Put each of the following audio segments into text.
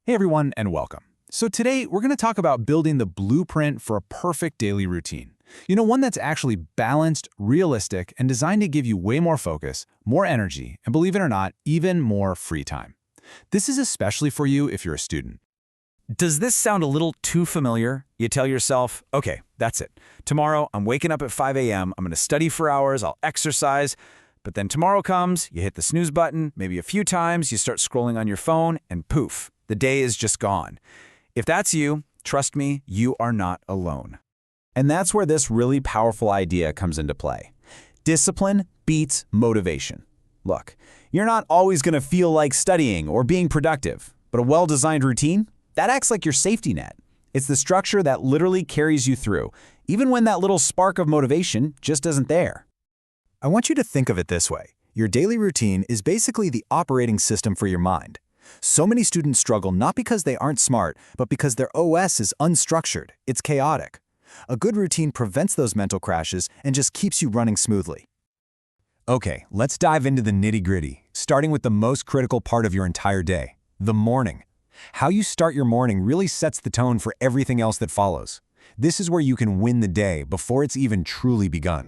Hey everyone, and welcome. So today we're going to talk about building the blueprint for a perfect daily routine. One that's actually balanced, realistic, and designed to give you way more focus, more energy, and believe it or not, even more free time. This is especially for you if you're a student. Does this sound a little too familiar? You tell yourself, okay, that's it. Tomorrow, I'm waking up at 5 a.m., I'm going to study for hours, I'll exercise. But then tomorrow comes, you hit the snooze button, maybe a few times, you start scrolling on your phone, and poof, the day is just gone. If that's you, trust me, you are not alone. And that's where this really powerful idea comes into play. Discipline beats motivation. Look, you're not always going to feel like studying or being productive, but a well-designed routine, that acts like your safety net. It's the structure that literally carries you through, even when that little spark of motivation just isn't there. I want you to think of it this way. Your daily routine is basically the operating system for your mind. So many students struggle not because they aren't smart, but because their OS is unstructured, it's chaotic. A good routine prevents those mental crashes and just keeps you running smoothly. Okay, let's dive into the nitty-gritty, starting with the most critical part of your entire day, the morning. How you start your morning really sets the tone for everything else that follows. This is where you can win the day before it's even truly begun.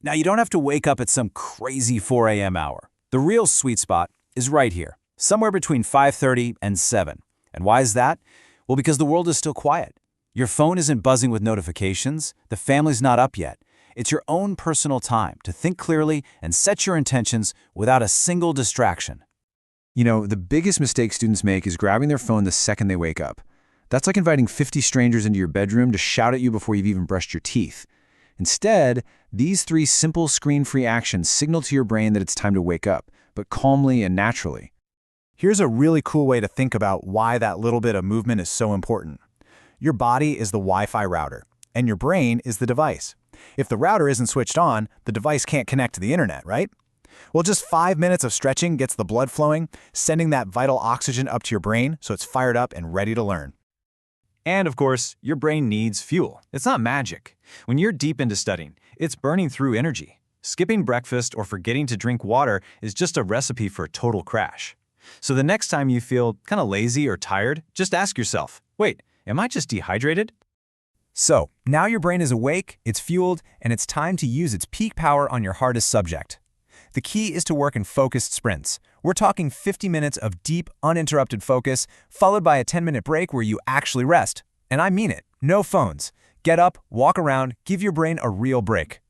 Now, you don't have to wake up at some crazy 4 a.m. hour. The real sweet spot is right here, somewhere between 5:30 and 7. And why is that? Well, because the world is still quiet. Your phone isn't buzzing with notifications. The family's not up yet. It's your own personal time to think clearly and set your intentions without a single distraction. The biggest mistake students make is grabbing their phone the second they wake up. That's like inviting 50 strangers into your bedroom to shout at you before you've even brushed your teeth. Instead, these 3 simple screen-free actions signal to your brain that it's time to wake up, but calmly and naturally. Here's a really cool way to think about why that little bit of movement is so important. Your body is the Wi-Fi router, and your brain is the device. If the router isn't switched on, the device can't connect to the internet, right? Well, just 5 minutes of stretching gets the blood flowing, sending that vital oxygen up to your brain so it's fired up and ready to learn. And of course, your brain needs fuel. It's not magic. When you're deep into studying, it's burning through energy. Skipping breakfast or forgetting to drink water is just a recipe for a total crash. So the next time you feel kind of lazy or tired, just ask yourself, wait, am I just dehydrated? So, now your brain is awake, it's fueled, and it's time to use its peak power on your hardest subject. The key is to work in focused sprints. We're talking 50 minutes of deep, uninterrupted focus, followed by a 10-minute break where you actually rest. And I mean it, no phones. Get up, walk around, give your brain a real break.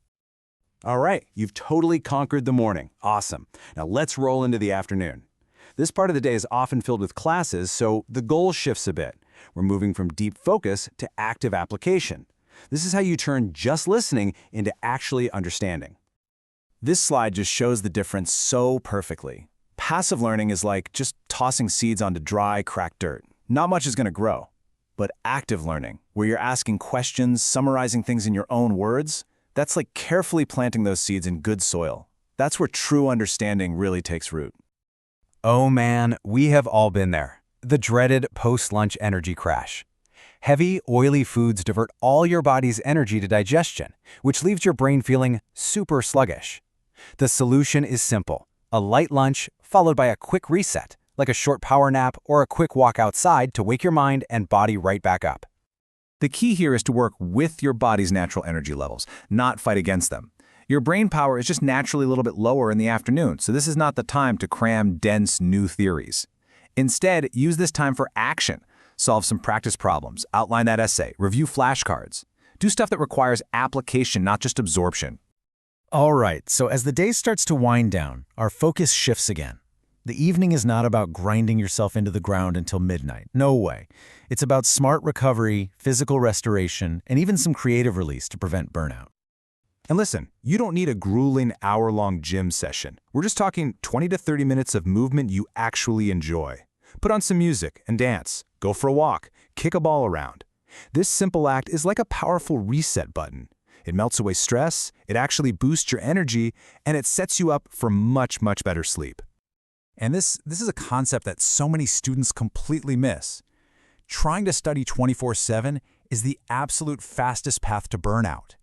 All right, you've totally conquered the morning. Awesome. Now let's roll into the afternoon. This part of the day is often filled with classes, so the goal shifts a bit. We're moving from deep focus to active application. This is how you turn just listening into actually understanding. This slide just shows the difference so perfectly. Passive learning is like just tossing seeds onto dry, cracked dirt. Not much is going to grow. But active learning, where you're asking questions, summarizing things in your own words, that's like carefully planting those seeds in good soil. That's where true understanding really takes root. Oh man, we have all been there. The dreaded post-lunch energy crash. Heavy, oily foods divert all your body's energy to digestion, which leaves your brain feeling super sluggish. The solution is simple. A light lunch followed by a quick reset, like a short power nap or a quick walk outside to wake your mind and body right back up. The key here is to work with your body's natural energy levels, not fight against them. Your brain power is just naturally a little bit lower in the afternoon, so this is not the time to cram dense new theories. Instead, use this time for action. Solve some practice problems, outline that essay, review flashcards. Do stuff that requires application, not just absorption. All right, so as the day starts to wind down, our focus shifts again. The evening is not about grinding yourself into the ground until midnight. No way. It's about smart recovery, physical restoration, and even some creative release to prevent burnout. And listen, you don't need a grueling hour-long gym session. We're just talking 20 to 30 minutes of movement you actually enjoy. Put on some music and dance. Go for a walk. Kick a ball around. This simple act is like a powerful reset button. It melts away stress, it actually boosts your energy, and it sets you up for much, much better sleep. And this is a concept that so many students completely miss. Trying to study 24/7 is the absolute fastest path to burnout.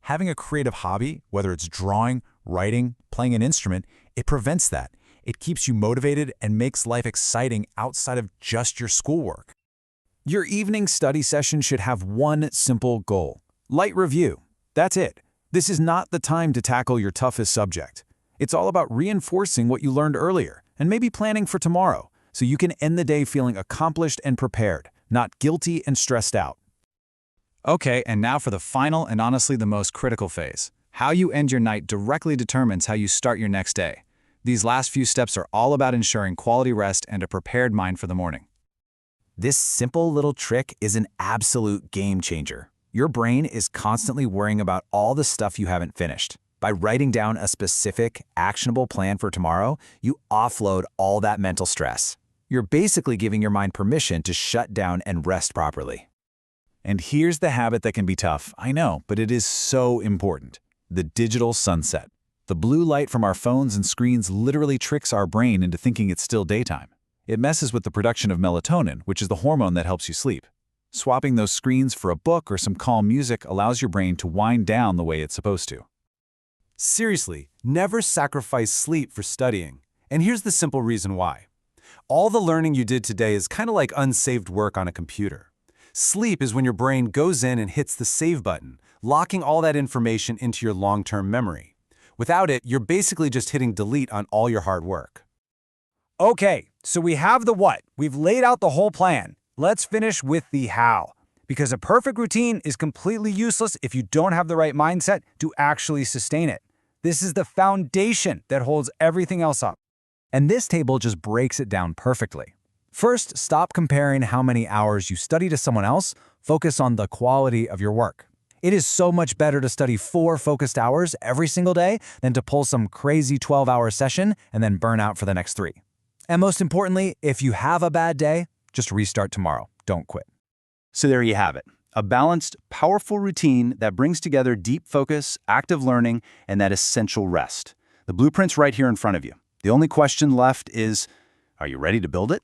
Having a creative hobby, whether it's drawing, writing, playing an instrument, it prevents that. It keeps you motivated and makes life exciting outside of just your schoolwork. Your evening study session should have one simple goal: light review. That's it. This is not the time to tackle your toughest subject. It's all about reinforcing what you learned earlier and maybe planning for tomorrow, so you can end the day feeling accomplished and prepared, not guilty and stressed out. Okay, and now for the final and honestly the most critical phase. How you end your night directly determines how you start your next day. These last few steps are all about ensuring quality rest and a prepared mind for the morning. This simple little trick is an absolute game changer. Your brain is constantly worrying about all the stuff you haven't finished. By writing down a specific, actionable plan for tomorrow, you offload all that mental stress. You're basically giving your mind permission to shut down and rest properly. And here's the habit that can be tough, I know, but it is so important: the digital sunset. The blue light from our phones and screens literally tricks our brain into thinking it's still daytime. It messes with the production of melatonin, which is the hormone that helps you sleep. Swapping those screens for a book or some calm music allows your brain to wind down the way it's supposed to. Seriously, never sacrifice sleep for studying. And here's the simple reason why. All the learning you did today is kind of like unsaved work on a computer. Sleep is when your brain goes in and hits the save button, locking all that information into your long-term memory. Without it, you're basically just hitting delete on all your hard work. Okay, so we have the what. We've laid out the whole plan. Let's finish with the how. Because a perfect routine is completely useless if you don't have the right mindset to actually sustain it. This is the foundation that holds everything else up. And this table just breaks it down perfectly. First, stop comparing how many hours you study to someone else. Focus on the quality of your work. It is so much better to study 4 focused hours every single day than to pull some crazy 12-hour session and then burn out for the next 3. And most importantly, if you have a bad day, just restart tomorrow. Don't quit. So there you have it. A balanced, powerful routine that brings together deep focus, active learning, and that essential rest. The blueprint's right here in front of you. The only question left is, are you ready to build it?